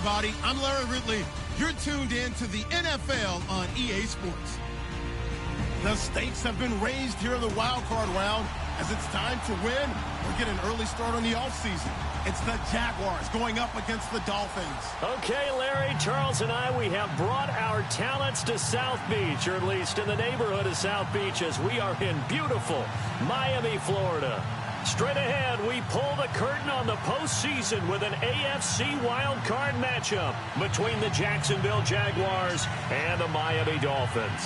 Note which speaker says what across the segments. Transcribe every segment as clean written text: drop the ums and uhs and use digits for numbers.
Speaker 1: everybody. I'm Larry Ridley. You're tuned in to the NFL on EA Sports. The stakes have been raised here in the wild card round as it's time to win or get an early start on the offseason. It's the Jaguars going up against the Dolphins.
Speaker 2: Okay, Larry, Charles and we have brought our talents to South Beach, or at least in the neighborhood of South Beach, as we are in beautiful Miami, Florida. Straight ahead, we pull the curtain on the postseason with an AFC wildcard matchup between the Jacksonville Jaguars and the Miami Dolphins.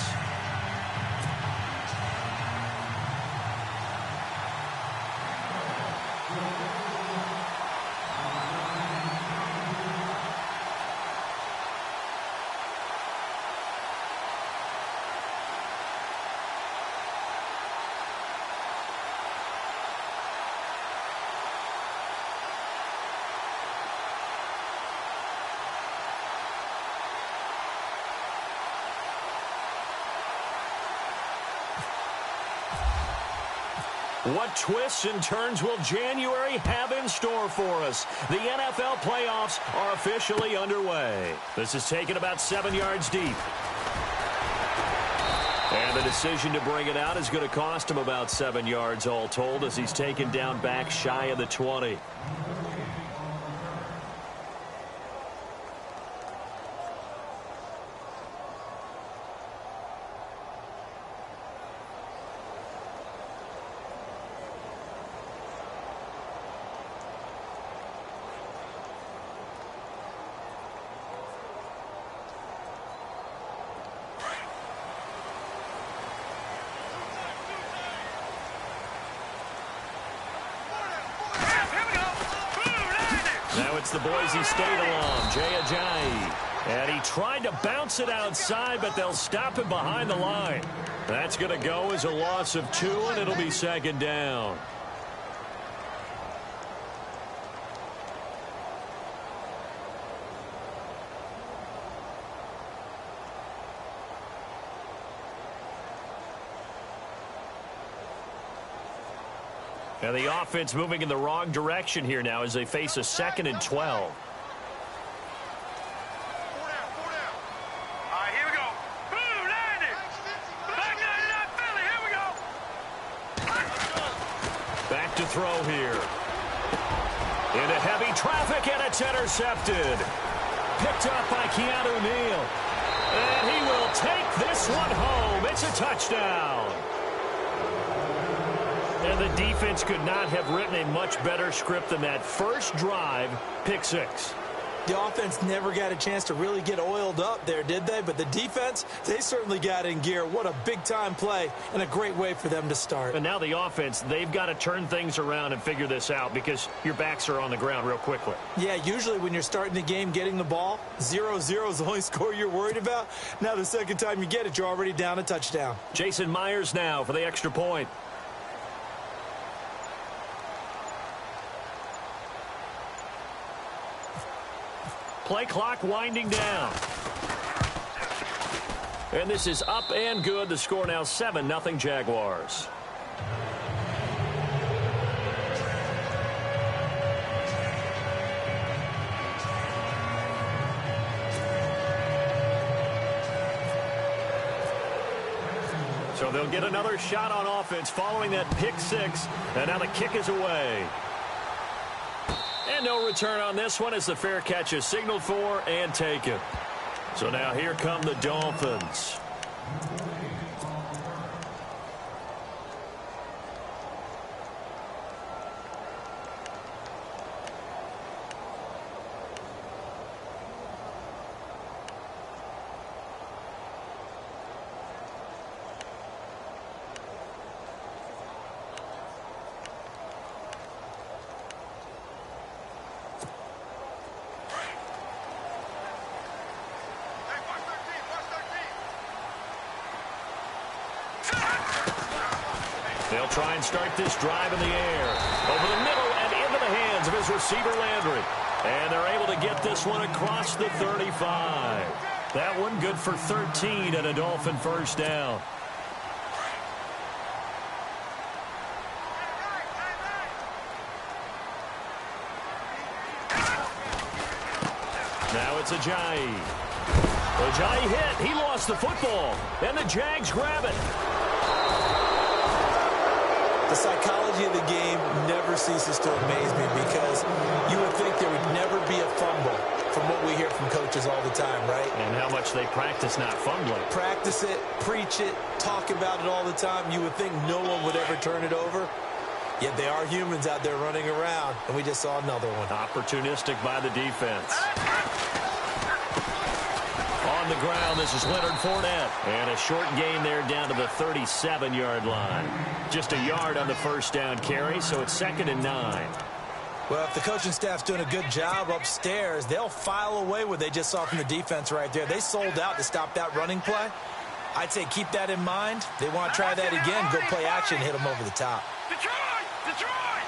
Speaker 2: What twists and turns will January have in store for us? The NFL playoffs are officially underway. This is taken about 7 yards deep. And the decision to bring it out is going to cost him about 7 yards all told as he's taken down back shy of the 20. Now it's the Boise State alum, Jay Ajayi. And he tried to bounce it outside, but they'll stop him behind the line. That's going to go as a loss of 2, and it'll be second down. And the offense moving in the wrong direction here now as they face a 2nd and 12.
Speaker 3: 4 down. All right, here we go. Boom, landed. Back 99 Philly, here we go.
Speaker 2: Back to throw here. Into heavy traffic, and it's intercepted. Picked up by Keanu Neal. And he will take this one home. It's a touchdown. And the defense could not have written a much better script than that first drive, pick 6.
Speaker 4: The offense never got a chance to really get oiled up there, did they? But the defense, they certainly got in gear. What a big-time play and a great way for them to start.
Speaker 2: And now the offense, they've got to turn things around and figure this out because your backs are on the ground real quickly.
Speaker 4: Yeah, usually when you're starting the game getting the ball, 0-0 is the only score you're worried about. Now the second time you get it, you're already down a touchdown.
Speaker 2: Jason Myers now for the extra point. Play clock winding down. And this is up and good. The score now 7-0 Jaguars. So they'll get another shot on offense following that pick 6. And now the kick is away. And no return on this one as the fair catch is signaled for and taken. So now here come the Dolphins. They'll try and start this drive in the air. Over the middle and into the hands of his receiver, Landry. And they're able to get this one across the 35. That one good for 13 and a Dolphin first down. Now it's Ajayi. Ajayi hit. He lost the football. And the Jags grab it.
Speaker 4: The psychology of the game never ceases to amaze me because you would think there would never be a fumble from what we hear from coaches all the time, right?
Speaker 2: And how much they practice not fumbling.
Speaker 4: Practice it, preach it, talk about it all the time. You would think no one would ever turn it over. Yet they are humans out there running around, and we just saw another one.
Speaker 2: Opportunistic by the defense. On the ground, this is Leonard Fournette. And a short gain there down to the 37-yard line. Just a yard on the first down carry, so it's 2nd and 9.
Speaker 4: Well, if the coaching staff's doing a good job upstairs, they'll file away what they just saw from the defense right there. They sold out to stop that running play. I'd say keep that in mind. They want to try that again, go play action, hit them over the top.
Speaker 3: Detroit! Detroit!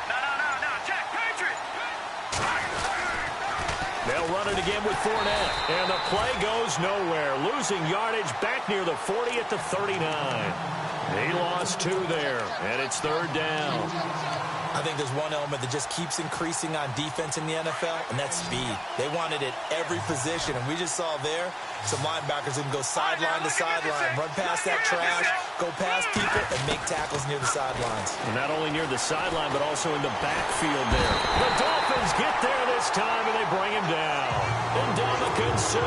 Speaker 3: No, check, Patriot!
Speaker 2: They'll run it again with Fournette. And the play goes nowhere. Losing yardage back near the 40 at the 39. He lost 2 there, and it's 3rd down.
Speaker 4: I think there's one element that just keeps increasing on defense in the NFL, and that's speed. They want it at every position, and we just saw there some linebackers who can go sideline to sideline, run past that trash, go past people, and make tackles near the sidelines.
Speaker 2: And not only near the sideline, but also in the backfield there. The Dolphins get there this time, and they bring him down. And Ndamukong Suh.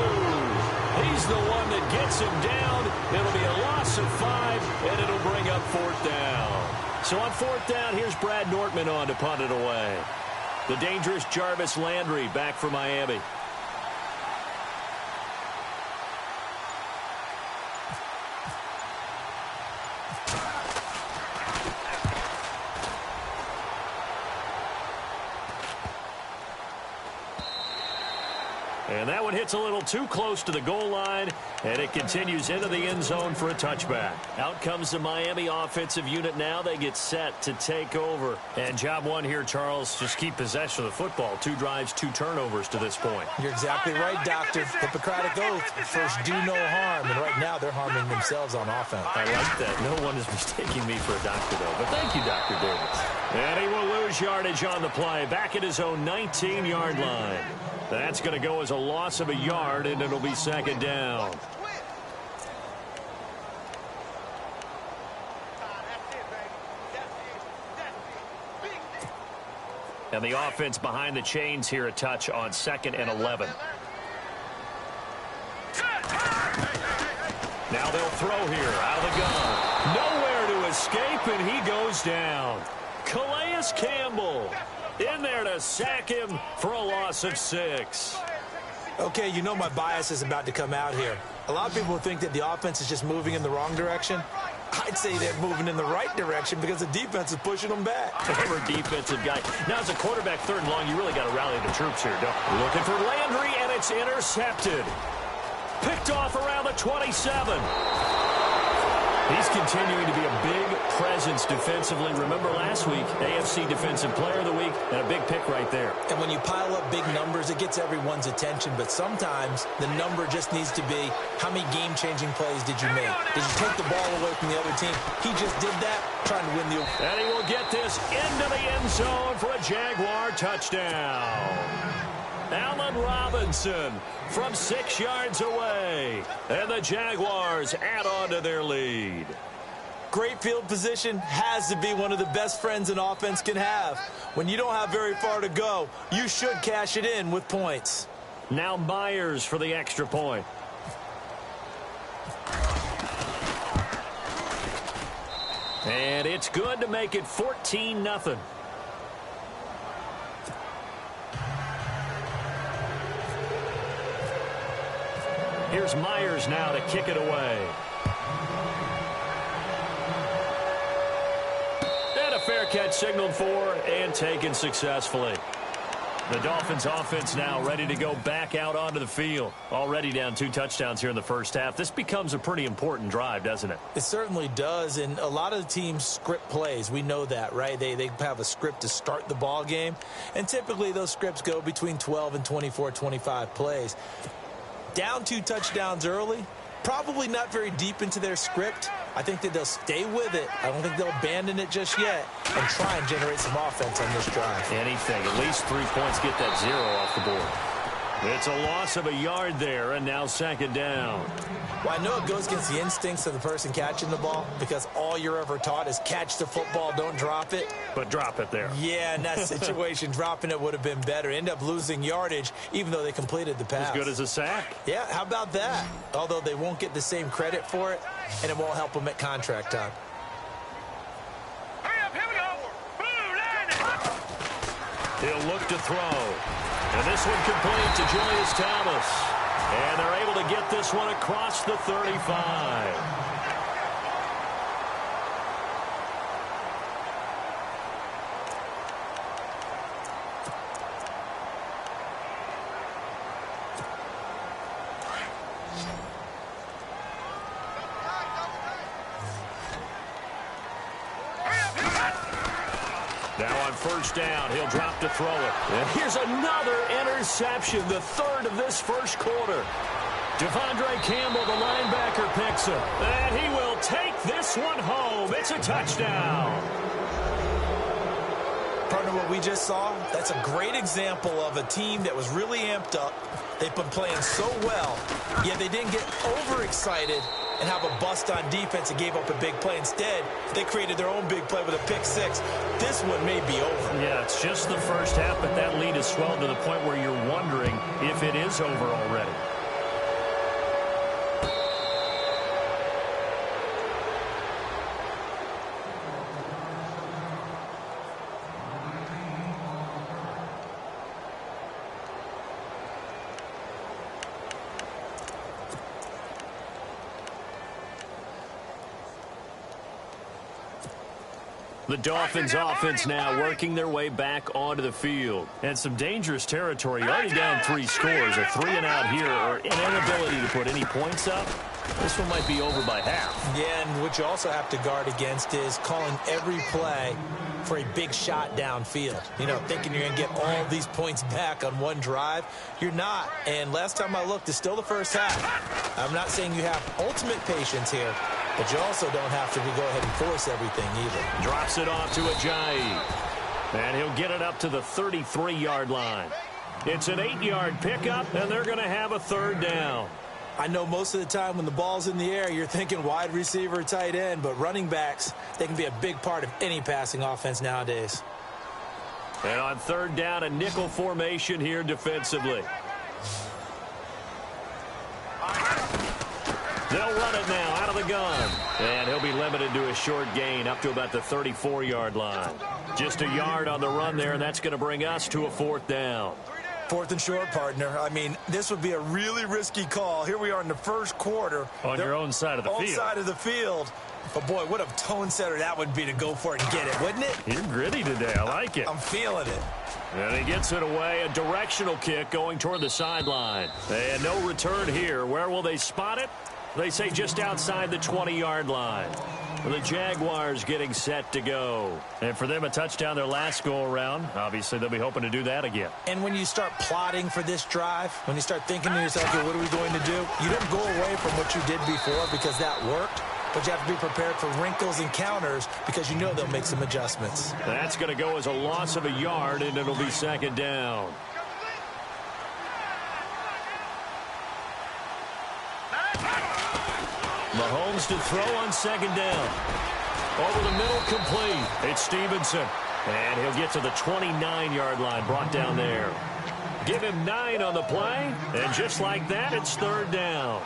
Speaker 2: He's the one that gets him down. It'll be a loss of 5, and it'll bring up 4th down. So on 4th down, here's Brad Nortman on to punt it away. The dangerous Jarvis Landry back for Miami. And that one hits a little too close to the goal line, and it continues into the end zone for a touchback. Out comes the Miami offensive unit now. They get set to take over. And job one here, Charles, just keep possession of the football. 2 drives, 2 turnovers to this point.
Speaker 4: You're exactly right, Doctor. Hippocratic oath. First, do no harm. And right now, they're harming themselves on offense.
Speaker 2: I like that. No one is mistaking me for a doctor, though. But thank you, Dr. Davis. And he will lose yardage on the play. Back at his own 19-yard line. That's going to go as a loss of a yard, and it'll be 2nd down. And the offense behind the chains here a touch on 2nd and 11. Now they'll throw here out of the gun. Nowhere to escape, and he goes down. Calais Campbell in there to sack him for a loss of 6.
Speaker 4: Okay, you know my bias is about to come out here. A lot of people think that the offense is just moving in the wrong direction. I'd say they're moving in the right direction because the defense is pushing them back.
Speaker 2: Clever defensive guy. Now, as a quarterback 3rd and long, you really got to rally the troops here, don't you? Looking for Landry, and it's intercepted. Picked off around the 27. He's continuing to be a big presence defensively. Remember last week, AFC Defensive Player of the Week, and a big pick right there.
Speaker 4: And when you pile up big numbers, it gets everyone's attention. But sometimes the number just needs to be, how many game-changing plays did you make? Did you take the ball away from the other team? He just did that, trying to win the...
Speaker 2: And he will get this into the end zone for a Jaguar touchdown. Allen Robinson from 6 yards away. And the Jaguars add on to their lead.
Speaker 4: Great field position has to be one of the best friends an offense can have. When you don't have very far to go, you should cash it in with points.
Speaker 2: Now Myers for the extra point. And it's good to make it 14-0. Here's Myers now to kick it away. And a fair catch signaled for and taken successfully. The Dolphins offense now ready to go back out onto the field. Already down 2 touchdowns here in the first half. This becomes a pretty important drive, doesn't it?
Speaker 4: It certainly does, and a lot of the teams script plays. We know that, right? They have a script to start the ball game, and typically those scripts go between 12 and 24, 25 plays. Down 2 touchdowns early, Probably not very deep into their script. I think that they'll stay with it. I don't think they'll abandon it just yet and try and generate some offense on this drive.
Speaker 2: Anything. At least 3 points. Get that 0 off the board. It's a loss of a yard there, and now second down.
Speaker 4: Well, I know it goes against the instincts of the person catching the ball because all you're ever taught is catch the football, don't drop it.
Speaker 2: But drop it there.
Speaker 4: Yeah, in that situation, dropping it would have been better. End up losing yardage, even though they completed the pass.
Speaker 2: As good as a sack.
Speaker 4: Yeah, how about that? Although they won't get the same credit for it, and it won't help them at contract time.
Speaker 3: Hurry up, here we go. Blue line.
Speaker 2: He'll look to throw. And this one complete to Julius Thomas. And they're able to get this one across the 35. Now on first down, he'll drop to throw it. And here's another interception, the third of this first quarter. Devondre Campbell, the linebacker, picks him. And he will take this one home. It's a touchdown.
Speaker 4: Partner, what we just saw, that's a great example of a team that was really amped up. They've been playing so well, yet they didn't get overexcited and have a bust on defense and gave up a big play. Instead, they created their own big play with a pick six. This one may be over.
Speaker 2: Yeah, it's just the first half, but that lead has swelled to the point where you're wondering if it is over already. The Dolphins offense now working their way back onto the field. And some dangerous territory. Already down 3 scores. A 3-and-out here or an inability to put any points up. This one might be over by half.
Speaker 4: Yeah, and what you also have to guard against is calling every play for a big shot downfield. You know, thinking you're going to get all these points back on one drive. You're not. And last time I looked, it's still the first half. I'm not saying you have ultimate patience here, but you also don't have to go ahead and force everything either.
Speaker 2: Drops it off to Ajayi. And he'll get it up to the 33-yard line. It's an 8-yard pickup, and they're going to have a third down.
Speaker 4: I know most of the time when the ball's in the air, you're thinking wide receiver, tight end, but running backs, they can be a big part of any passing offense nowadays.
Speaker 2: And on third down, a nickel formation here defensively. They'll run it now out of the gun. And he'll be limited to a short gain up to about the 34-yard line. Just a yard on the run there, and that's going to bring us to a fourth down.
Speaker 4: Fourth and short, partner. I mean, this would be a really risky call. Here we are in the first quarter.
Speaker 2: On your own side of the field.
Speaker 4: Own side of the field. But, boy, what a tone setter that would be to go for it and get it, wouldn't it?
Speaker 2: You're gritty today. I like it.
Speaker 4: I'm feeling it.
Speaker 2: And he gets it away. A directional kick going toward the sideline. And no return here. Where will they spot it? They say just outside the 20-yard line. The Jaguars getting set to go. And for them, a touchdown their last go-around. Obviously, they'll be hoping to do that again.
Speaker 4: And when you start plotting for this drive, when you start thinking to yourself, okay, what are we going to do? You don't go away from what you did before because that worked, but you have to be prepared for wrinkles and counters because you know they'll make some adjustments.
Speaker 2: That's going to go as a loss of a yard, and it'll be second down. Mahomes to throw on second down. Over the middle, complete. It's Stevenson. And he'll get to the 29-yard line, brought down there. Give him 9 on the play. And just like that, it's third down.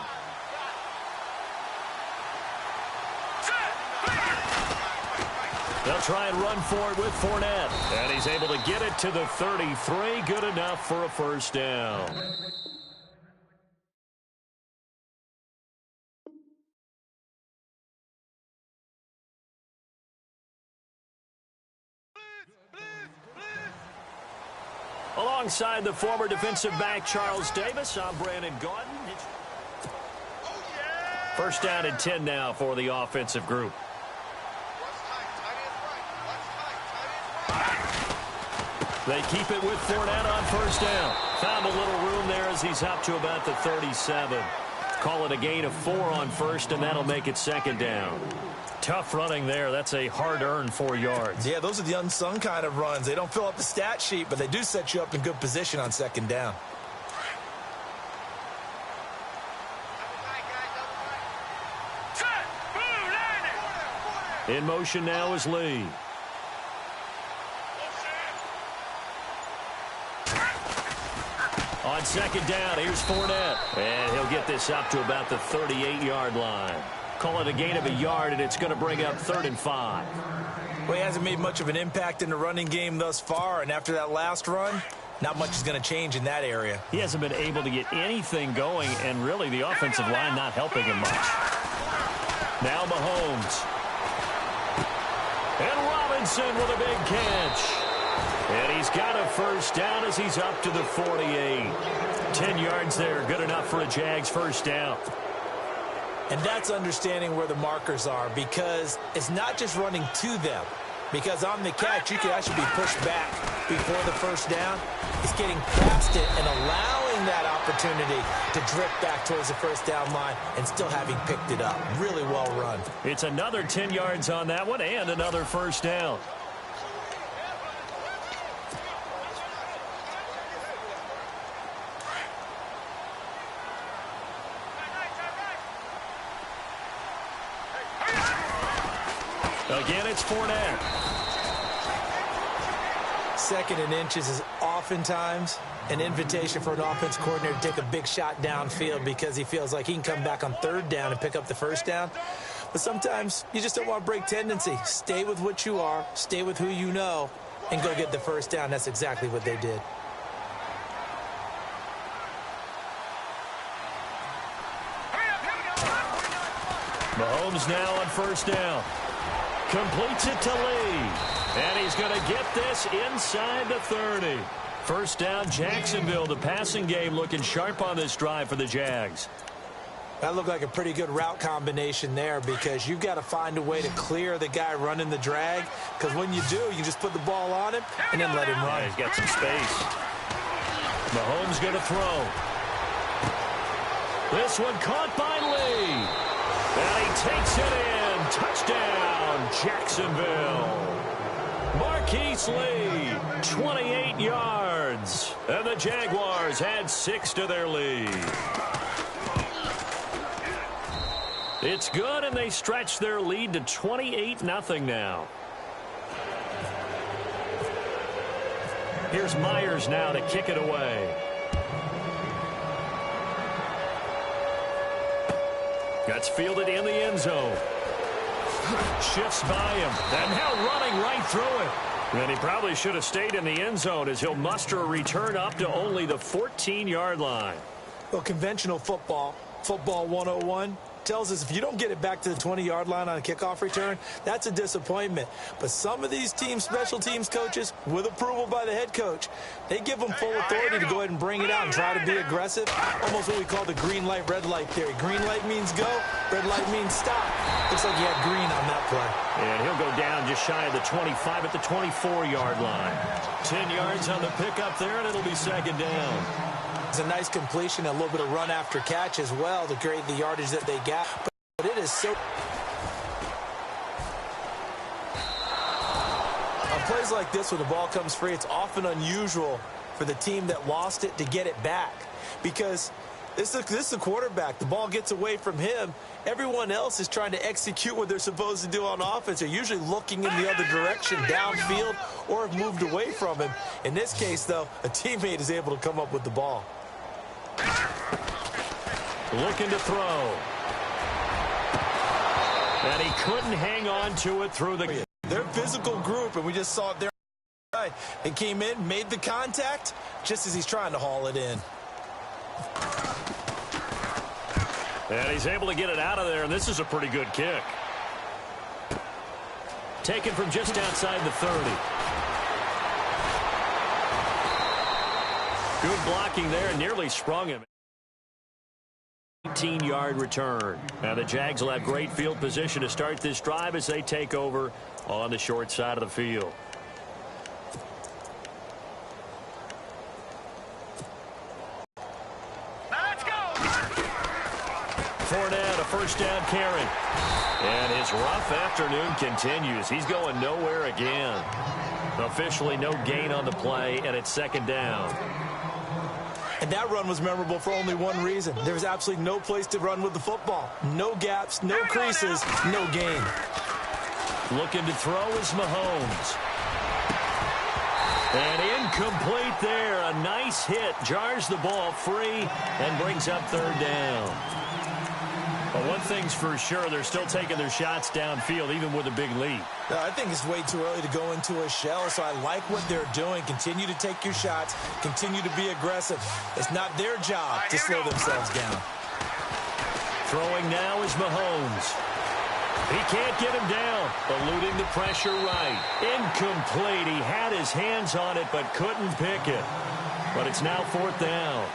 Speaker 2: They'll try and run for it with Fournette. And he's able to get it to the 33. Good enough for a first down. Alongside the former defensive back Charles Davis, I'm Brandon Gordon. First down and 10 now for the offensive group. They keep it with Fournette on first down. Found a little room there as he's up to about the 37. Call it a gain of 4 on first, and that'll make it second down. Tough running there. That's a hard-earned 4 yards.
Speaker 4: Yeah, those are the unsung kind of runs. They don't fill up the stat sheet, but they do set you up in good position on second down.
Speaker 2: In motion now is Lee. On second down, here's Fournette. And he'll get this up to about the 38-yard line. Call it a gain of a yard, and it's going to bring up 3rd and 5.
Speaker 4: Well, he hasn't made much of an impact in the running game thus far, and after that last run, not much is going to change in that area.
Speaker 2: He hasn't been able to get anything going, and really the offensive line not helping him much. Now Mahomes. And Robinson with a big catch. And he's got a first down as he's up to the 48. 10 yards there, good enough for a Jags first down.
Speaker 4: And that's understanding where the markers are, because it's not just running to them. Because on the catch, you could actually be pushed back before the first down. It's getting past it and allowing that opportunity to drift back towards the first down line and still having picked it up. Really well run.
Speaker 2: It's another 10 yards on that one and another first down. Again, it's Fournette.
Speaker 4: 2nd and inches is oftentimes an invitation for an offense coordinator to take a big shot downfield because he feels like he can come back on 3rd down and pick up the first down. But sometimes you just don't want to break tendency. Stay with what you are, stay with who you know, and go get the first down. That's exactly what they did.
Speaker 2: Mahomes now on first down. Completes it to Lee. And he's going to get this inside the 30. First down, Jacksonville. The passing game looking sharp on this drive for the Jags.
Speaker 4: That looked like a pretty good route combination there because you've got to find a way to clear the guy running the drag, because when you do, you just put the ball on him and then let him run.
Speaker 2: Yeah, he's got some space. Mahomes going to throw. This one caught by Lee. And he takes it in. Touchdown, Jacksonville. Marquise Lee, 28 yards. And the Jaguars add 6 to their lead. It's good, and they stretch their lead to 28-0 now. Here's Myers now to kick it away. That's fielded in the end zone. Shifts by him. And now running right through it. And he probably should have stayed in the end zone as he'll muster a return up to only the 14-yard line.
Speaker 4: Well, conventional football 101, tells us if you don't get it back to the 20-yard line on a kickoff return, that's a disappointment. But some of these teams, special teams coaches, with approval by the head coach, they give them full authority to go ahead and bring it out and try to be aggressive. Almost what we call the green light, red light theory. Green light means go, red light means stop. Looks like he had green on that play.
Speaker 2: And he'll go down just shy of the 25 at the 24-yard line. 10 yards on the pickup there, and it'll be second down.
Speaker 4: It's a nice completion, a little bit of run after catch as well to create the yardage that they got. But it is so... On plays like this where the ball comes free, it's often unusual for the team that lost it to get it back. Because this is a quarterback. The ball gets away from him. Everyone else is trying to execute what they're supposed to do on offense. They're usually looking in the other direction, downfield, or have moved away from him. In this case, though, a teammate is able to come up with the ball.
Speaker 2: Looking to throw. And he couldn't hang on to it through the...
Speaker 4: Their physical group, and we just saw it there. It came in, made the contact, just as he's trying to haul it in.
Speaker 2: And he's able to get it out of there, and this is a pretty good kick. Taken from just outside the 30. Good blocking there, and nearly sprung him. 18-yard return. Now the Jags will have great field position to start this drive as they take over on the short side of the field.
Speaker 3: Let's go.
Speaker 2: Fournette, a first down carry. And his rough afternoon continues. He's going nowhere again. Officially no gain on the play, and it's second down.
Speaker 4: And that run was memorable for only one reason. There was absolutely no place to run with the football. No gaps, no creases, no gain.
Speaker 2: Looking to throw is Mahomes. And incomplete there. A nice hit. Jars the ball free and brings up third down. But one thing's for sure, they're still taking their shots downfield, even with a big lead.
Speaker 4: I think it's way too early to go into a shell, so I like what they're doing. Continue to take your shots. Continue to be aggressive. It's not their job to slow themselves down.
Speaker 2: Throwing now is Mahomes. He can't get him down. Eluding the pressure right. Incomplete. He had his hands on it, but couldn't pick it. But it's now fourth down.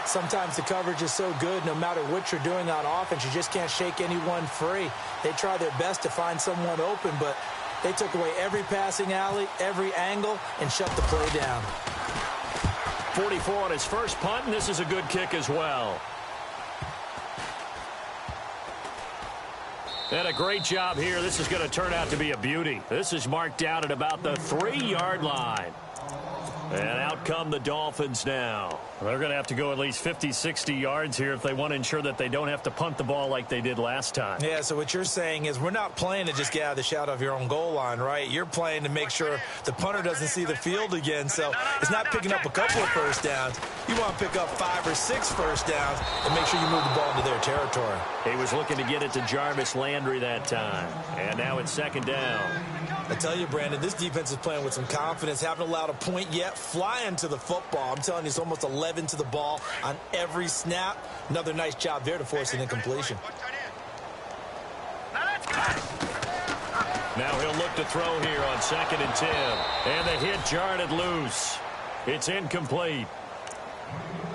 Speaker 4: Sometimes the coverage is so good, no matter what you're doing on offense, you just can't shake anyone free. They try their best to find someone open, but they took away every passing alley, every angle, and shut the play down.
Speaker 2: 44 on his first punt, and this is a good kick as well. And a great job here. This is going to turn out to be a beauty. This is marked down at about the 3-yard line. And out come the Dolphins now. They're going to have to go at least 50, 60 yards here if they want to ensure that they don't have to punt the ball like they did last time.
Speaker 4: Yeah, so what you're saying is we're not playing to just get out of the shadow of your own goal line, right? You're playing to make sure the punter doesn't see the field again. So it's not picking up a couple of first downs. You want to pick up 5 or 6 first downs and make sure you move the ball into their territory.
Speaker 2: He was looking to get it to Jarvis Landry that time. And now it's second down.
Speaker 4: I tell you, Brandon, this defense is playing with some confidence. Haven't allowed a point yet. Flying to the football. I'm telling you, it's almost 11 to the ball on every snap. Another nice job there to force an incompletion.
Speaker 2: Now he'll look to throw here on 2nd and 10. And the hit jarred it loose. It's incomplete.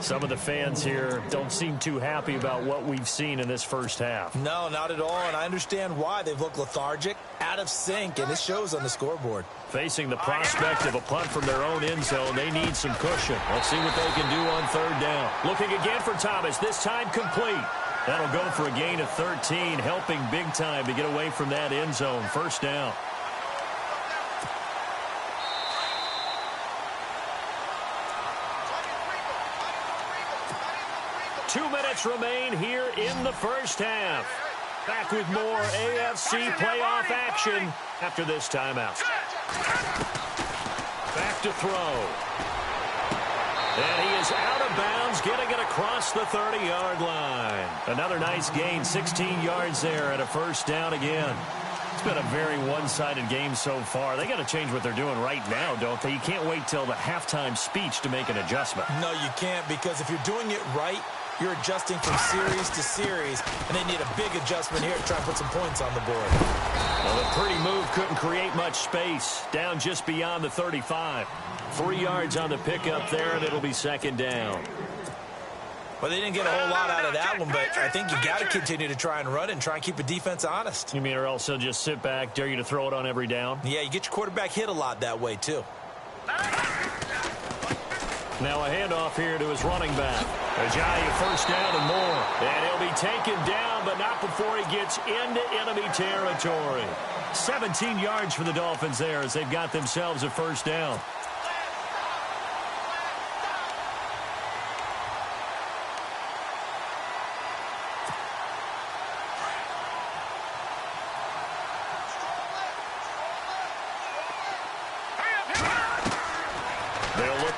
Speaker 2: Some of the fans here don't seem too happy about what we've seen in this first half.
Speaker 4: No, not at all, and I understand why. They've looked lethargic, out of sync, and it shows on the scoreboard.
Speaker 2: Facing the prospect of a punt from their own end zone, they need some cushion. Let's see what they can do on third down. Looking again for Thomas, this time complete. That'll go for a gain of 13, helping big time to get away from that end zone. First down. Two minutes remain here in the first half. Back with more AFC playoff action after this timeout. Back to throw. And he is out of bounds, getting it across the 30-yard line. Another nice gain, 16 yards there, and a first down again. It's been a very one-sided game so far. They got to change what they're doing right now, don't they? You can't wait till the halftime speech to make an adjustment.
Speaker 4: No, you can't, because if you're doing it right, you're adjusting from series to series, and they need a big adjustment here to try and put some points on the board.
Speaker 2: Well, the pretty move couldn't create much space. Down just beyond the 35. 3 yards on the pickup there, and it'll be second down.
Speaker 4: Well, they didn't get a whole lot out of that one, but I think you got to continue to try and run it and try and keip the defense honest.
Speaker 2: You mean or else they'll just sit back, dare you to throw it on every down?
Speaker 4: Yeah, you get your quarterback hit a lot that way, too.
Speaker 2: Now a handoff here to his running back. Ajayi, first down and more. And he'll be taken down, but not before he gets into enemy territory. 17 yards for the Dolphins there as they've got themselves a first down.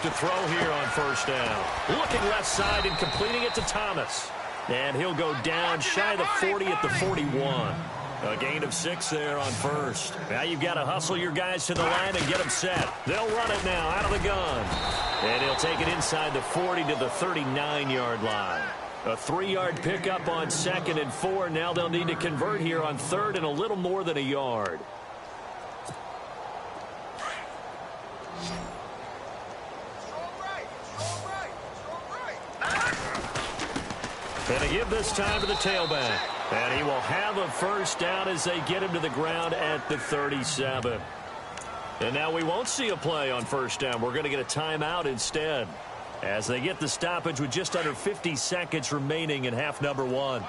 Speaker 2: To throw here on first down. Looking left side and completing it to Thomas. And he'll go down shy of the 40 at the 41. A gain of 6 there on first. Now you've got to hustle your guys to the line and get them set. They'll run it now out of the gun. And he'll take it inside the 40 to the 39-yard line. A 3-yard pickup on 2nd and 4. Now they'll need to convert here on 3rd and a little more than a yard. And a give this time to the tailback. And he will have a first down as they get him to the ground at the 37. And now we won't see a play on first down. We're going to get a timeout instead. as they get the stoppage with just under 50 seconds remaining in half number one.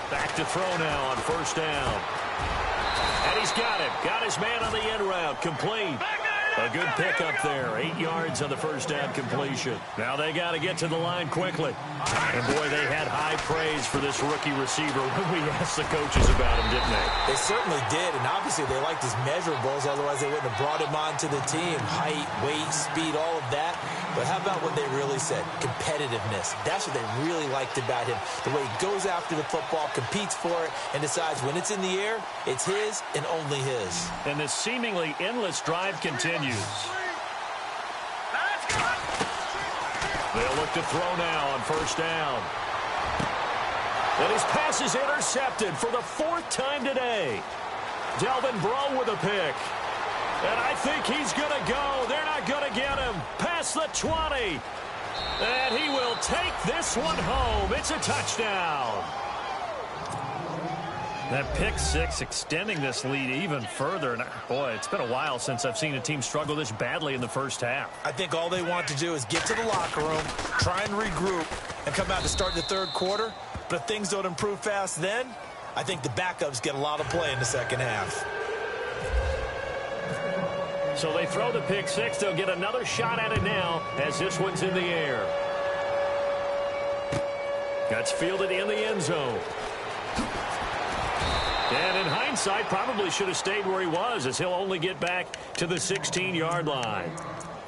Speaker 2: Back to throw now on first down. And he's got it. Got his man on the end route. Complete. A good pickup there. 8 yards on the first down completion. Now they got to get to the line quickly. And, boy, they had high praise for this rookie receiver when we asked the coaches about him, didn't they?
Speaker 4: They certainly did, and obviously they liked his measurables. Otherwise, they wouldn't have brought him onto the team. Height, weight, speed, all of that. But how about what they really said? Competitiveness. That's what they really liked about him. The way he goes after the football, competes for it, and decides when it's in the air, it's his and only his.
Speaker 2: And this seemingly endless drive continues. They'll look to throw now on first down. And his pass is intercepted for the 4th time today. Delvin Breaux with a pick. And I think he's going to go. They're not going to get him. Past the 20. And he will take this one home. It's a touchdown. That pick six extending this lead even further. And boy, it's been a while since I've seen a team struggle this badly in the first half.
Speaker 4: I think all they want to do is get to the locker room, try and regroup, and come out to start the third quarter. But if things don't improve fast then, I think the backups get a lot of play in the second half.
Speaker 2: So they throw the pick six. They'll get another shot at it now as this one's in the air. That's fielded in the end zone. And in hindsight, probably should have stayed where he was, as he'll only get back to the 16-yard line.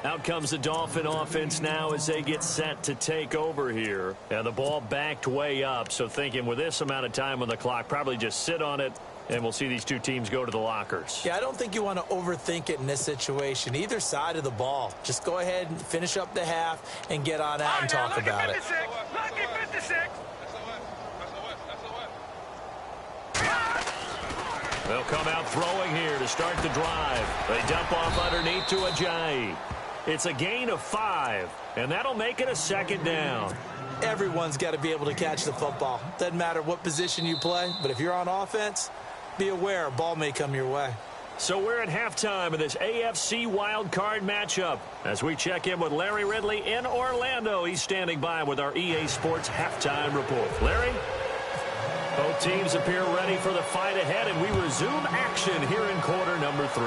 Speaker 2: Out comes the Dolphin offense now as they get set to take over here. And the ball backed way up, so thinking with this amount of time on the clock, probably just sit on it, and we'll see these two teams go to the lockers.
Speaker 4: Yeah, I don't think you want to overthink it in this situation. Either side of the ball. Just go ahead and finish up the half and get on out and talk about it.
Speaker 3: Lucky 56.
Speaker 2: They'll come out throwing here to start the drive. They dump off underneath to Ajayi. It's a gain of 5, and that'll make it a second down.
Speaker 4: Everyone's got to be able to catch the football. Doesn't matter what position you play, but if you're on offense, be aware a ball may come your way.
Speaker 2: So we're at halftime of this AFC wildcard matchup. As we check in with Larry Ridley in Orlando, he's standing by with our EA Sports halftime report. Larry? Both teams appear ready for the fight ahead, and we resume action here in quarter number 3.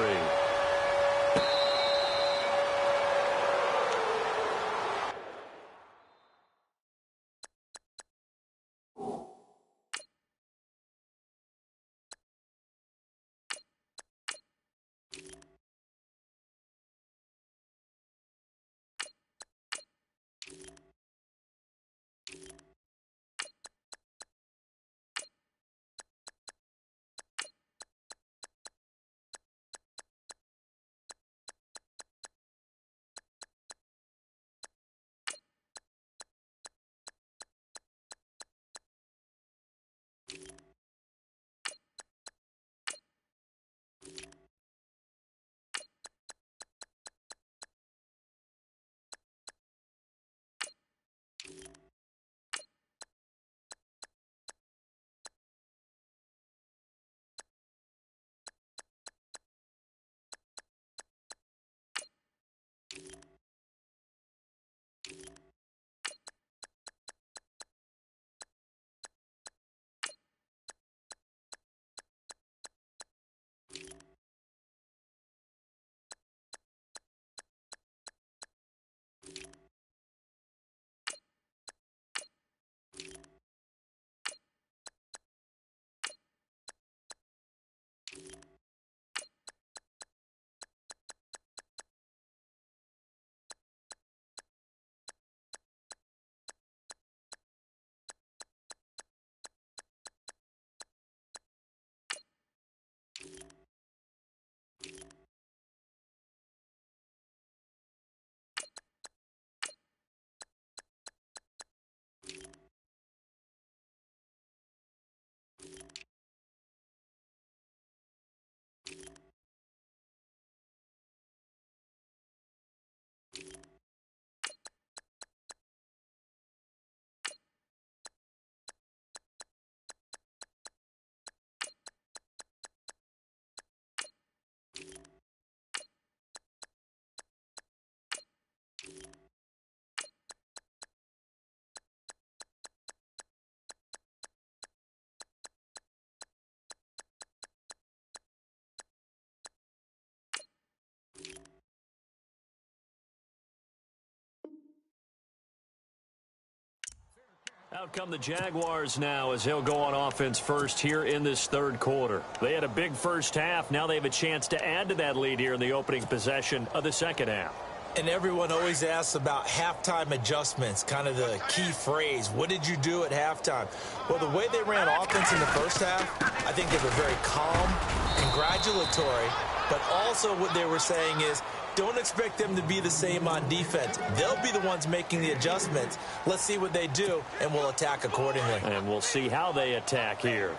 Speaker 2: Out come the Jaguars now as they'll go on offense first here in this third quarter. They had a big first half. Now they have a chance to add to that lead here in the opening possession of the second half.
Speaker 4: And everyone always asks about halftime adjustments, kind of the key phrase. What did you do at halftime? Well, the way they ran offense in the first half, I think they were very calm, congratulatory, but also what they were saying is, don't expect them to be the same on defense. They'll be the ones making the adjustments. Let's see what they do, and we'll attack accordingly.
Speaker 2: And we'll see how they attack here.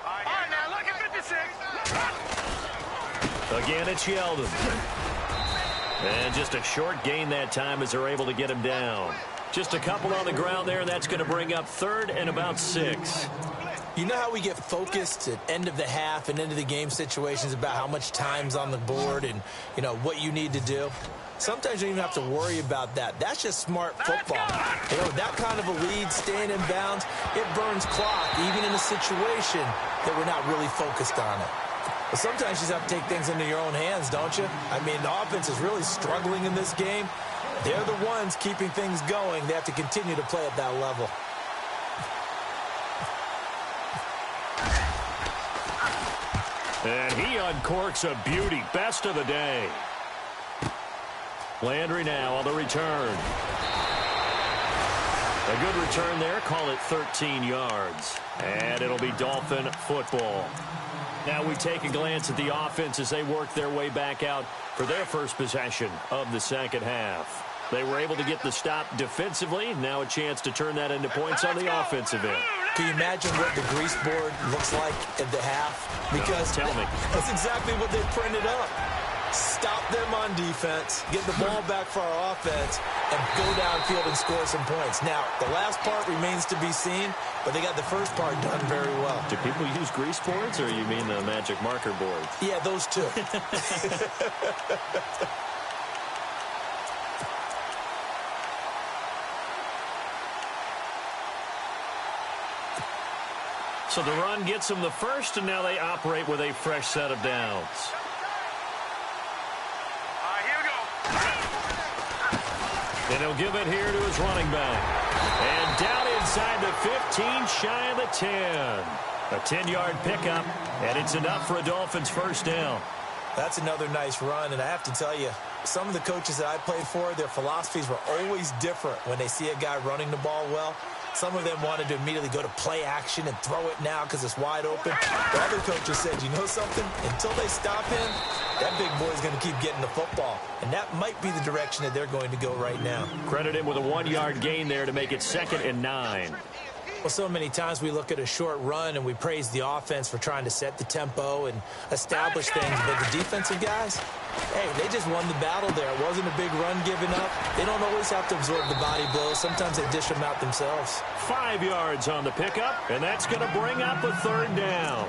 Speaker 3: All right, now look at 56.
Speaker 2: Again, it's Yeldon. And just a short gain that time as they're able to get him down. Just a couple on the ground there, and that's going to bring up third and about 6.
Speaker 4: You know how we get focused at end of the half and end of the game situations about how much time's on the board and, you know, what you need to do? Sometimes you don't even have to worry about that. That's just smart football. You know, that kind of a lead, staying in bounds, it burns clock, even in a situation that we're not really focused on it. But sometimes you just have to take things into your own hands, don't you? I mean, the offense is really struggling in this game. They're the ones keeping things going. They have to continue to play at that level.
Speaker 2: And he uncorks a beauty. Best of the day. Landry now on the return. A good return there. Call it 13 yards. And it'll be Dolphin football. Now we take a glance at the offense as they work their way back out for their first possession of the second half. They were able to get the stop defensively. Now a chance to turn that into points on the offensive end.
Speaker 4: Can you imagine what the grease board looks like at the half? Because
Speaker 2: tell me.
Speaker 4: That's exactly what they printed up. Stop them on defense, get the ball back for our offense, and go downfield and score some points. Now, the last part remains to be seen, but they got the first part done very well.
Speaker 2: Do people use grease boards, or you mean the magic marker boards?
Speaker 4: Yeah, those two.
Speaker 2: So the run gets them the first, and now they operate with a fresh set of downs. And he'll give it here to his running back. And down inside the 15, shy of the 10. A 10-yard pickup, and it's enough for a Dolphins first down.
Speaker 4: That's another nice run, and I have to tell you, some of the coaches that I played for, their philosophies were always different when they see a guy running the ball well. Some of them wanted to immediately go to play action and throw it now because it's wide open. The other coaches said, you know something? Until they stop him, that big boy's going to keep getting the football. And that might be the direction that they're going to go right now.
Speaker 2: Credit him with a 1-yard gain there to make it 2nd and 9.
Speaker 4: Well, so many times we look at a short run and we praise the offense for trying to set the tempo and establish things. But the defensive guys, hey, they just won the battle there. It wasn't a big run given up. They don't always have to absorb the body blows. Sometimes they dish them out themselves.
Speaker 2: 5 yards on the pickup, and that's going to bring up a third down.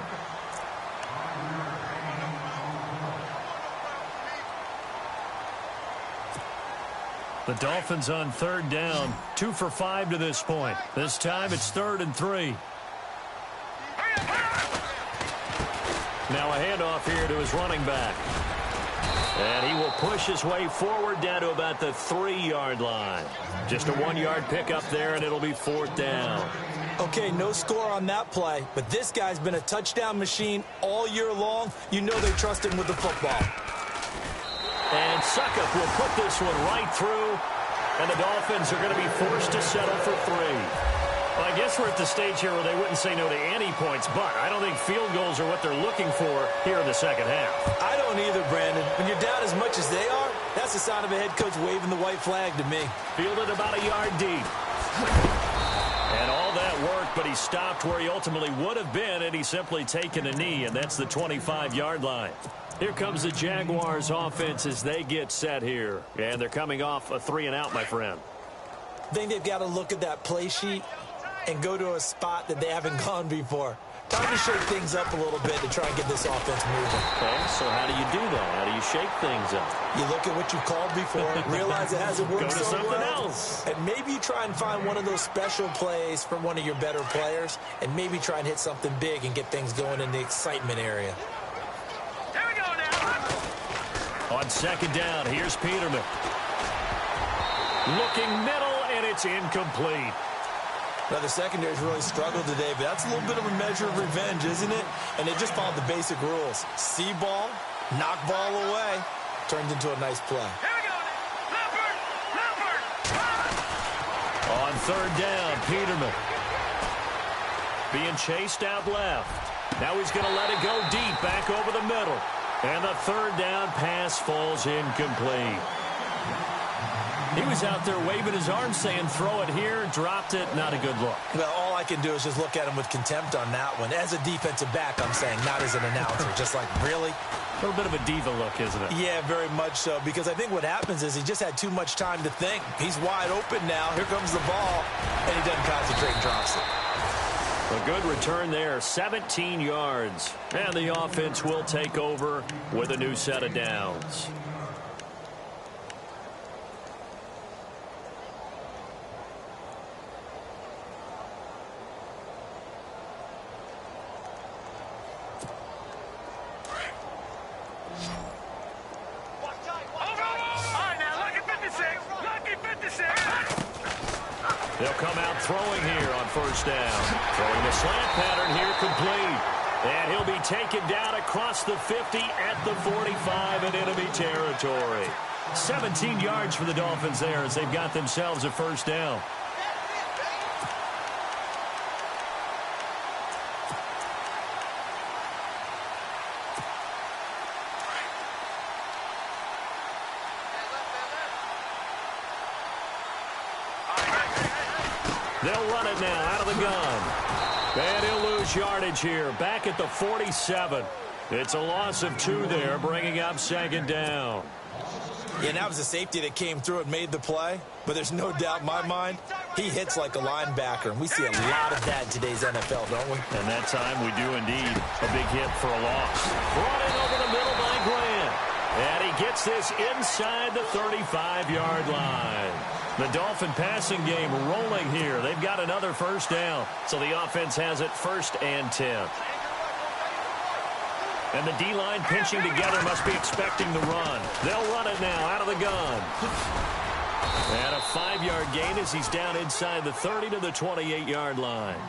Speaker 2: The Dolphins on third down, 2 for 5 to this point. This time it's 3rd and 3. Now a handoff here to his running back. And he will push his way forward down to about the 3-yard line. Just a 1-yard pickup there, and it'll be 4th down.
Speaker 4: Okay, no score on that play, but this guy's been a touchdown machine all year long. You know they trust him with the football.
Speaker 2: And Suckup will put this one right through, and the Dolphins are going to be forced to settle for 3. Well, I guess we're at the stage here where they wouldn't say no to any points, but I don't think field goals are what they're looking for here in the second half.
Speaker 4: I don't either, Brandon. When you're down as much as they are, that's the sign of a head coach waving the white flag to me.
Speaker 2: Fielded about a yard deep. And all that work, but he stopped where he ultimately would have been, and he's simply taken a knee, and that's the 25-yard line. Here comes the Jaguars offense as they get set here. And they're coming off a 3-and-out, my friend.
Speaker 4: I think they've got to look at that play sheet and go to a spot that they haven't gone before. Time to shake things up a little bit to try and get this offense moving.
Speaker 2: Okay, so how do you do that? How do you shake things up?
Speaker 4: You look at what you called before, realize it hasn't worked
Speaker 2: Go to
Speaker 4: so
Speaker 2: something
Speaker 4: well,
Speaker 2: else.
Speaker 4: and maybe you try and find one of those special plays from one of your better players, and maybe try and hit something big and get things going in the excitement area.
Speaker 3: Here we go now.
Speaker 2: On second down, here's Peterman. Looking middle, and it's incomplete.
Speaker 4: Now, the secondary's really struggled today, but that's a little bit of a measure of revenge, isn't it? And they just followed the basic rules. See ball, knock ball away, turned into a nice play.
Speaker 3: Here we go. Leopard.
Speaker 2: On third down, Peterman. Being chased out left. Now he's going to let it go deep, back over the middle. And the third down pass falls incomplete. He was out there waving his arms saying, throw it here, dropped it, not a good look.
Speaker 4: Well, all I can do is just look at him with contempt on that one. As a defensive back, I'm saying, not as an announcer. Just like, really?
Speaker 2: A little bit of a diva look, isn't it?
Speaker 4: Yeah, very much so, because I think what happens is he just had too much time to think. He's wide open now. Here comes the ball, and he doesn't concentrate and drops it.
Speaker 2: A good return there, 17 yards. And the offense will take over with a new set of downs. They'll come out throwing here on first down. Throwing the slant pattern here complete. And he'll be taken down across the 50 at the 45 in enemy territory. 17 yards for the Dolphins there as they've got themselves a first down. They'll run it now out of the gun. And he'll lose yardage here. Back at the 47. It's a loss of 2 there, bringing up second down.
Speaker 4: Yeah, that was a safety that came through and made the play. But there's no doubt in my mind, he hits like a linebacker. And we see a lot of that in today's NFL, don't we?
Speaker 2: And that time we do indeed. A big hit for a loss. Brought in over the middle by Grant. And he gets this inside the 35-yard line. The Dolphin passing game rolling here. They've got another first down. So the offense has it 1st and 10. And the D-line pinching together must be expecting the run. They'll run it now out of the gun. And a 5-yard gain as he's down inside the 30 to the 28-yard line.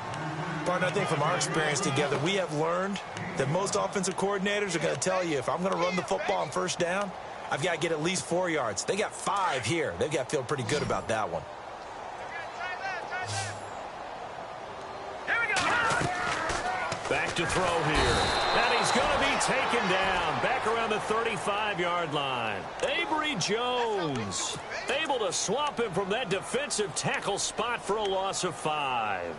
Speaker 4: Partner, I think from our experience together, we have learned that most offensive coordinators are going to tell you, if I'm going to run the football on first down, I've got to get at least 4 yards. They got 5 here. They've got to feel pretty good about that one.
Speaker 2: Back to throw here. And he's going to be taken down. Back around the 35-yard line. Avery Jones able to swap him from that defensive tackle spot for a loss of 5.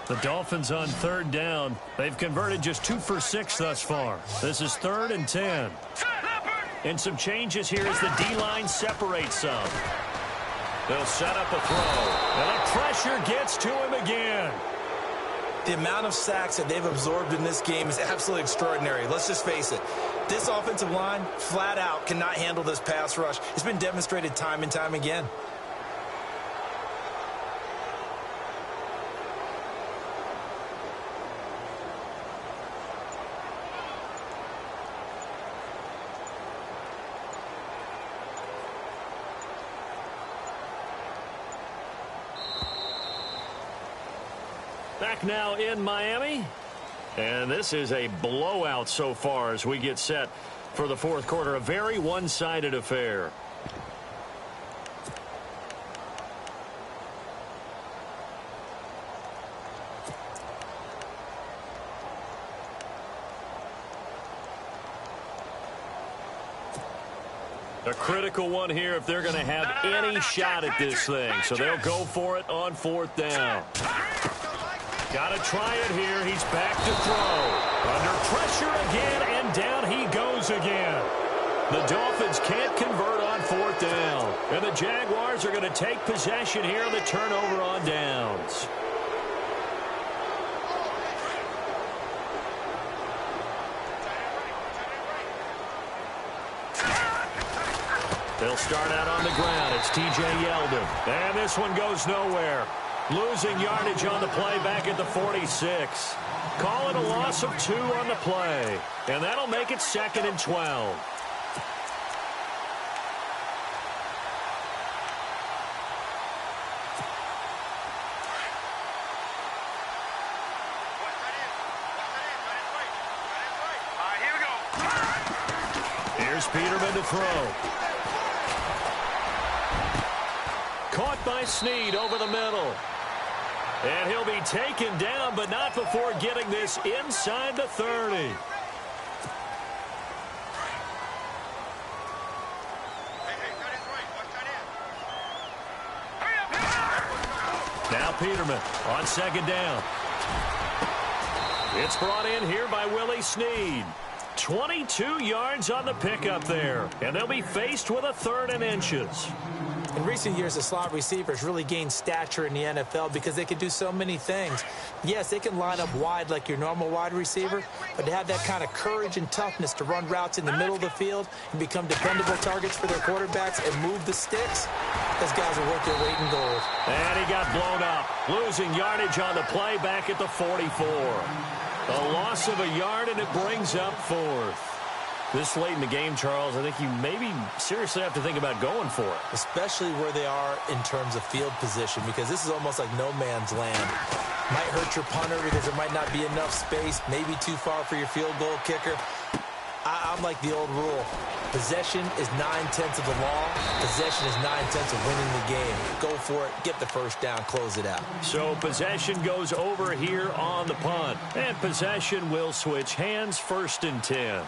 Speaker 2: The Dolphins on third down. They've converted just 2 for 6 thus far. This is 3rd and 10. And some changes here as the D-line separates some. They'll set up a throw. And the pressure gets to him again.
Speaker 4: The amount of sacks that they've absorbed in this game is absolutely extraordinary. Let's just face it. This offensive line, flat out, cannot handle this pass rush. It's been demonstrated time and time again.
Speaker 2: Back now in Miami. And this is a blowout so far as we get set for the fourth quarter. A very one-sided affair. A critical one here if they're going to have any shot at this thing. So they'll go for it on 4th down. Got to try it here. He's back to throw. Under pressure again, and down he goes again. The Dolphins can't convert on 4th down. And the Jaguars are going to take possession here on the turnover on downs. They'll start out on the ground. It's T.J. Yeldon. And this one goes nowhere. Losing yardage on the play back at the 46. Call it a loss of 2 on the play. And that'll make it 2nd and 12. Here's Peterman to throw. Caught by Snead over the middle. And he'll be taken down, but not before getting this inside the 30. Now Peterman on second down. It's brought in here by Willie Snead. 22 yards on the pickup there. And they'll be faced with a 3rd and inches.
Speaker 4: In recent years, the slot receivers really gained stature in the NFL because they can do so many things. Yes, they can line up wide like your normal wide receiver, but to have that kind of courage and toughness to run routes in the middle of the field and become dependable targets for their quarterbacks and move the sticks, those guys are worth their weight in gold.
Speaker 2: And he got blown up, losing yardage on the play back at the 44. A loss of a yard, and it brings up 4th. This late in the game, Charles, I think you maybe seriously have to think about going for it.
Speaker 4: Especially where they are in terms of field position, because this is almost like no man's land. Might hurt your punter because there might not be enough space, maybe too far for your field goal kicker. I'm like the old rule. Possession is 9/10 of the law. Possession is 9/10 of winning the game. Go for it. Get the first down. Close it out.
Speaker 2: So possession goes over here on the punt. And possession will switch hands, 1st and 10.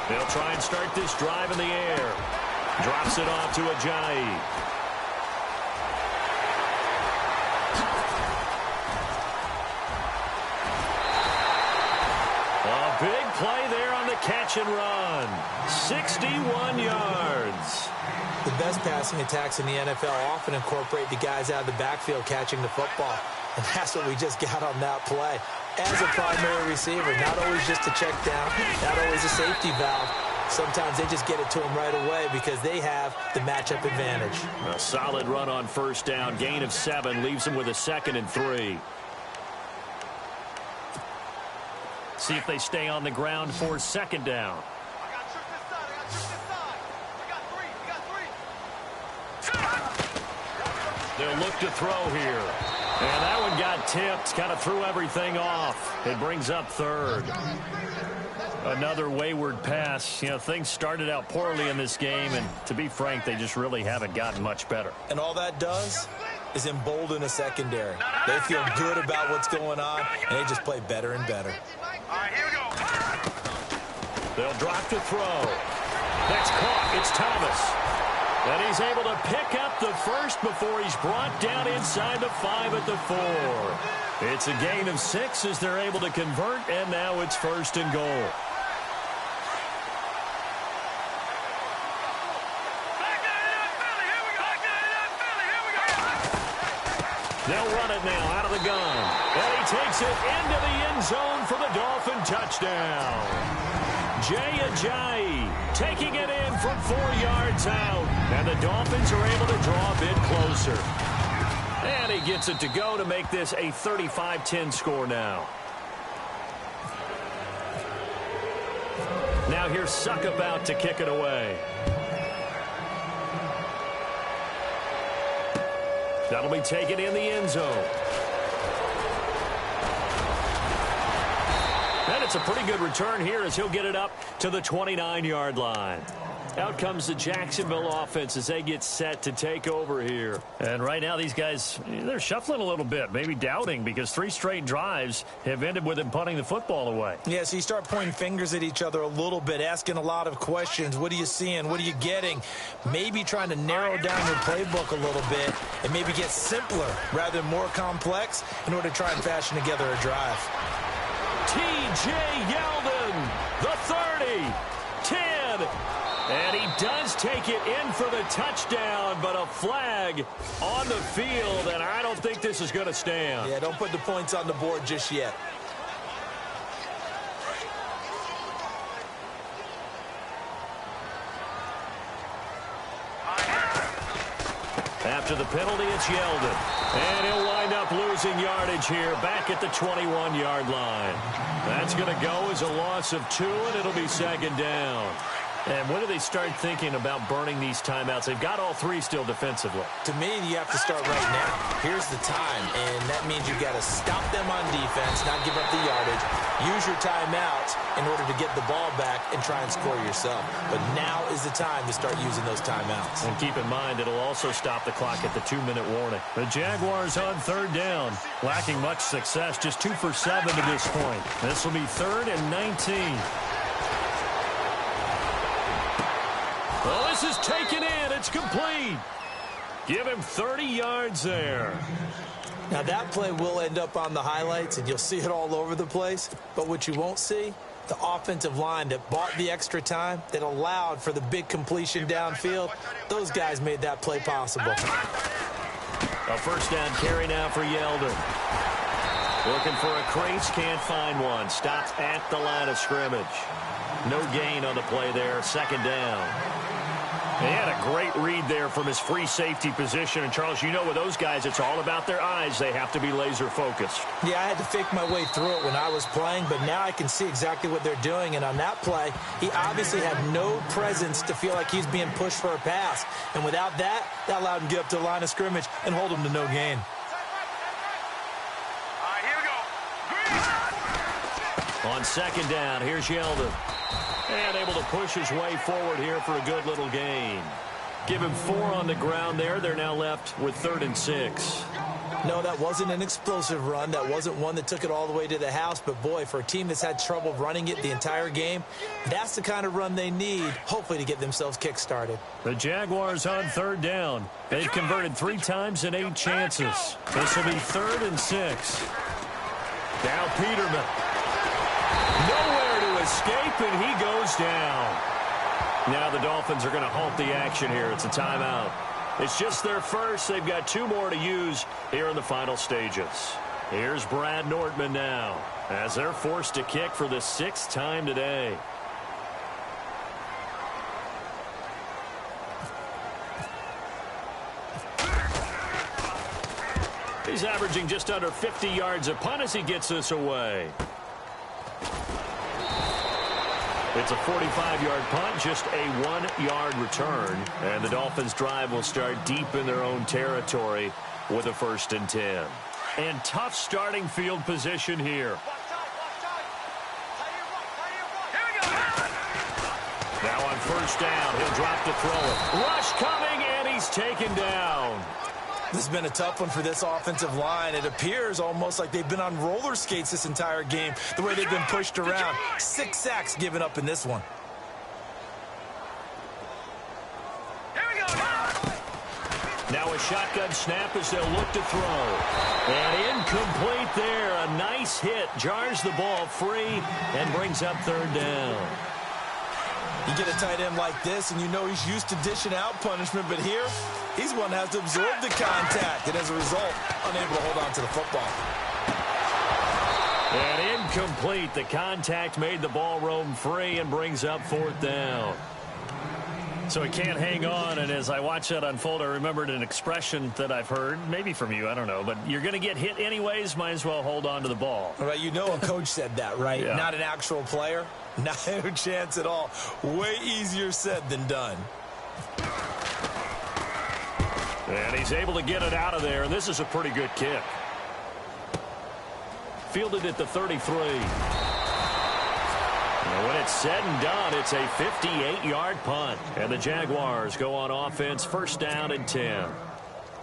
Speaker 2: They'll try and start this drive in the air. Drops it off to Ajayi. A big play there on the catch and run. 61 yards.
Speaker 4: The best passing attacks in the NFL often incorporate the guys out of the backfield catching the football. And that's what we just got on that play. As a primary receiver, not always just a check down, not always a safety valve. Sometimes they just get it to them right away because they have the matchup advantage.
Speaker 2: A solid run on 1st down. Gain of 7 leaves them with a 2nd and 3. See if they stay on the ground for 2nd down. They'll look to throw here. And that one got tipped, kind of threw everything off. It brings up 3rd. Another wayward pass. You know, things started out poorly in this game, and to be frank, they just really haven't gotten much better.
Speaker 4: And all that does is embolden a secondary. They feel good about what's going on, and they just play better and better.
Speaker 3: All right, here we go.
Speaker 2: They'll drop to throw. That's caught. It's Thomas. And he's able to pick up the 1st before he's brought down inside the 5 at the 4. It's a gain of 6 as they're able to convert, and now it's 1st and goal. They'll run it now out of the gun. And he takes it into the end zone for the Dolphin touchdown. Jay Ajayi taking it in from 4 yards out. And the Dolphins are able to draw a bit closer. And he gets it to go to make this a 35-10 score now. Now here's Suckup out to kick it away. That'll be taken in the end zone. And it's a pretty good return here as he'll get it up to the 29-yard line. Out comes the Jacksonville offense as they get set to take over here. And right now these guys, they're shuffling a little bit, maybe doubting, because 3 straight drives have ended with them punting the football away.
Speaker 4: Yeah, so you start pointing fingers at each other a little bit, asking a lot of questions. What are you seeing? What are you getting? Maybe trying to narrow down your playbook a little bit and maybe get simpler rather than more complex in order to try and fashion together a drive.
Speaker 2: T.J. Yeldon, the 30, 10. And he does take it in for the touchdown, but a flag on the field, and I don't think this is going to stand.
Speaker 4: Yeah, don't put the points on the board just yet.
Speaker 2: After the penalty, it's Yeldon. And he'll wind up losing yardage here back at the 21-yard line. That's going to go as a loss of 2, and it'll be second down. And when do they start thinking about burning these timeouts? They've got all 3 still defensively.
Speaker 4: To me, you have to start right now. Here's the time, and that means you've got to stop them on defense, not give up the yardage, use your timeouts in order to get the ball back and try and score yourself. But now is the time to start using those timeouts.
Speaker 2: And keep in mind, it'll also stop the clock at the 2-minute warning. The Jaguars on third down, lacking much success, just 2 for 7 to this point. This will be 3rd and 19. Well, this is taken in. It's complete. Give him 30 yards there.
Speaker 4: Now, that play will end up on the highlights, and you'll see it all over the place. But what you won't see, the offensive line that bought the extra time, that allowed for the big completion downfield, those guys made that play possible.
Speaker 2: A first down carry now for Yeldon. Looking for a crease, can't find one. Stops at the line of scrimmage. No gain on the play there, second down. He had a great read there from his free safety position. And, Charles, you know with those guys, it's all about their eyes. They have to be laser-focused.
Speaker 4: Yeah, I had to fake my way through it when I was playing, but now I can see exactly what they're doing. And on that play, he obviously had no presence to feel like he's being pushed for a pass. And without that, that allowed him to get up to the line of scrimmage and hold him to no gain.
Speaker 3: All right, here we go.
Speaker 2: On second down, here's Yeldon. And able to push his way forward here for a good little gain. Give him 4 on the ground there. They're now left with 3rd and 6.
Speaker 4: No, that wasn't an explosive run. That wasn't one that took it all the way to the house. But, boy, for a team that's had trouble running it the entire game, that's the kind of run they need, hopefully, to get themselves kick-started.
Speaker 2: The Jaguars on third down. They've converted 3 times in 8 chances. This will be 3rd and 6. Now Peterman. Nowhere to escape, and he goes down. Now the Dolphins are going to halt the action here. It's a timeout. It's just their first. They've got 2 more to use here in the final stages. Here's Brad Nortman now as they're forced to kick for the 6th time today. He's averaging just under 50 yards a punt as he gets this away. It's a 45-yard punt, just a 1-yard return. And the Dolphins' drive will start deep in their own territory with a 1st and 10. And tough starting field position here. Now on first down, he'll drop to throw it. Rush coming, and he's taken down.
Speaker 4: This has been a tough one for this offensive line. It appears almost like they've been on roller skates this entire game, the way they've been pushed around. 6 sacks given up in this one.
Speaker 3: Here we go.
Speaker 2: Now a shotgun snap as they'll look to throw. And incomplete there. A nice hit. Jars the ball free and brings up 3rd down.
Speaker 4: You get a tight end like this, and you know he's used to dishing out punishment, but here, he's one that has to absorb the contact, and as a result, unable to hold on to the football.
Speaker 2: And incomplete. The contact made the ball roam free and brings up 4th down. So he can't hang on, and as I watch that unfold, I remembered an expression that I've heard, maybe from you, I don't know, but you're going to get hit anyways, might as well hold on to the ball.
Speaker 4: All right, you know a coach said that, right?
Speaker 2: Yeah.
Speaker 4: Not an actual player. No chance at all. Way easier said than done.
Speaker 2: And he's able to get it out of there, and this is a pretty good kick. Fielded at the 33. And when it's said and done, it's a 58-yard punt. And the Jaguars go on offense, 1st down and 10.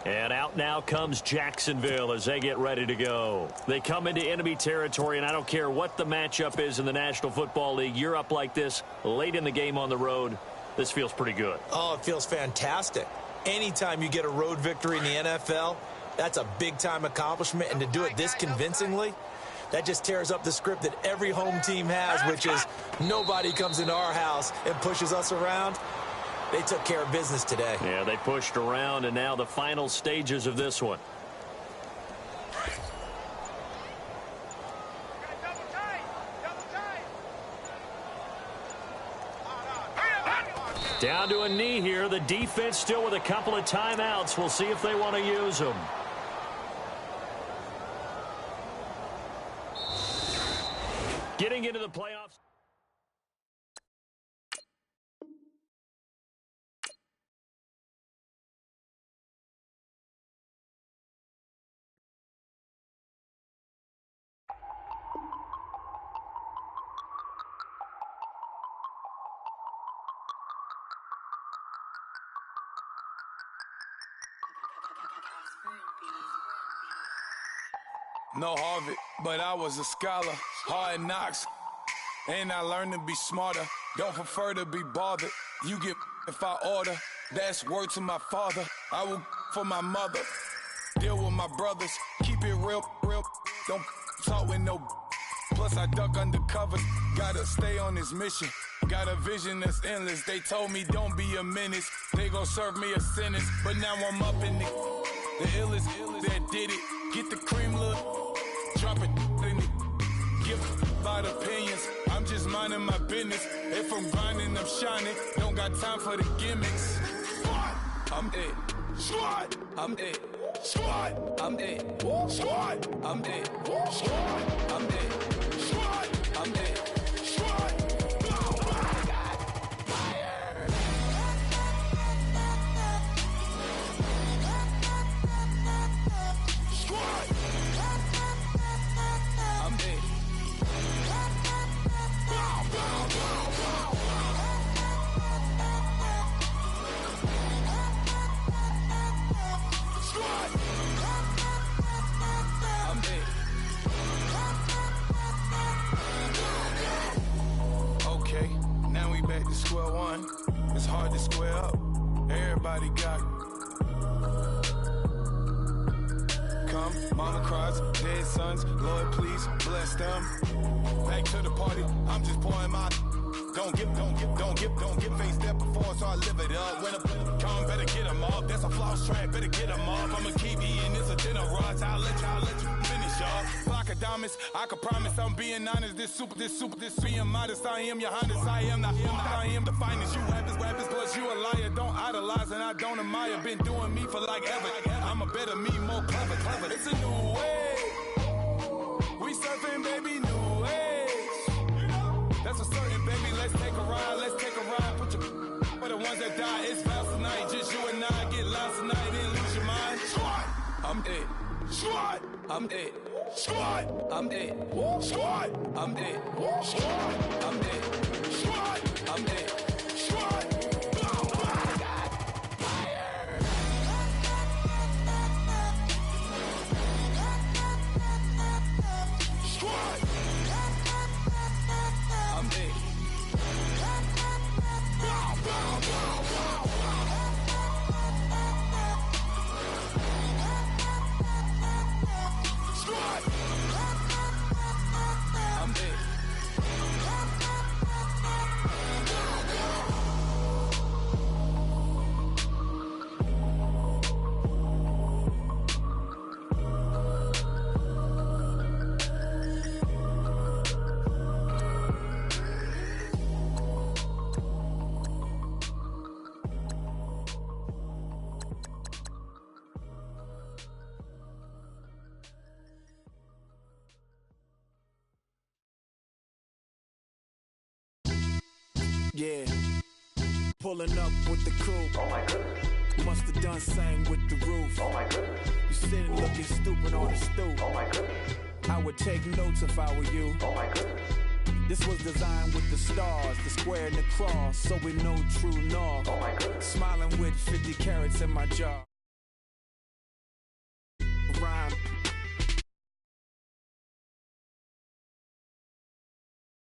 Speaker 2: And out now comes Jacksonville as they get ready to go. They come into enemy territory, and I don't care what the matchup is in the National Football League. You're up like this late in the game on the road. This feels pretty good.
Speaker 4: Oh, it feels fantastic. Anytime you get a road victory in the NFL, that's a big-time accomplishment. And to do it this convincingly, that just tears up the script that every home team has, which is nobody comes into our house and pushes us around. They took care of business today.
Speaker 2: Yeah, they pushed around, and now the final stages of this one. Down to a knee here. The defense still with a couple of timeouts. We'll see if they want to use them. Getting into the playoffs.
Speaker 5: No Harvard, but I was a scholar. Hard knocks, and I learned to be smarter. Don't prefer to be bothered. You get if I order. That's word to my father. I will for my mother. Deal with my brothers. Keep it real, real. Don't talk with no. Plus I duck undercover. Gotta stay on this mission. Got a vision that's endless. They told me don't be a menace. They gon' serve me a sentence. But now I'm up in it. The illest that did it. Get the cream look. Drop it in it. Give about opinions. I'm just minding my business. If I'm grinding, I'm shining. Don't got time for the gimmicks. Squad, I'm it. Squad, I'm it. Squad, I'm it. Squad, I'm it. Squad, I'm it. Squad, I'm it. Squad. Back to square one. It's hard to square up. Everybody got come. Mama cries, dead sons. Lord, please bless them. Back to the party. I'm just pouring my. Don't get face step before, so I live it up. When I come, better get them up. That's a floss track, better get them up. I'ma keep eating this a dinner rush. I'll let you finish up. Flockadamus, I can promise I'm being honest. This being modest. I am your highness. I am the finest. You rappers, plus you a liar. Don't idolize and I don't admire. Been doing me for like ever. I'm a better me, more clever. It's a new way. We surfing, baby, new age. That's a certain, baby. Let's take a ride. Put your for the ones that die. It's fast tonight. Just you and I get lost tonight and lose your mind. Squad, I'm it. Squad, I'm it. Squad, I'm it. Squad, I'm it. Squad, I'm it. Squad, I'm it. Squad.
Speaker 6: Yeah, pulling up with the crew.
Speaker 7: Oh my goodness.
Speaker 6: Must have done same with the roof.
Speaker 7: Oh my goodness.
Speaker 6: You sitting looking stupid on the stoop.
Speaker 7: Oh my goodness.
Speaker 6: I would take notes if I were you.
Speaker 7: Oh my goodness.
Speaker 6: This was designed with the stars, the square and the cross, so we know true north.
Speaker 7: Oh my goodness.
Speaker 6: Smiling with 50 carats in my jaw.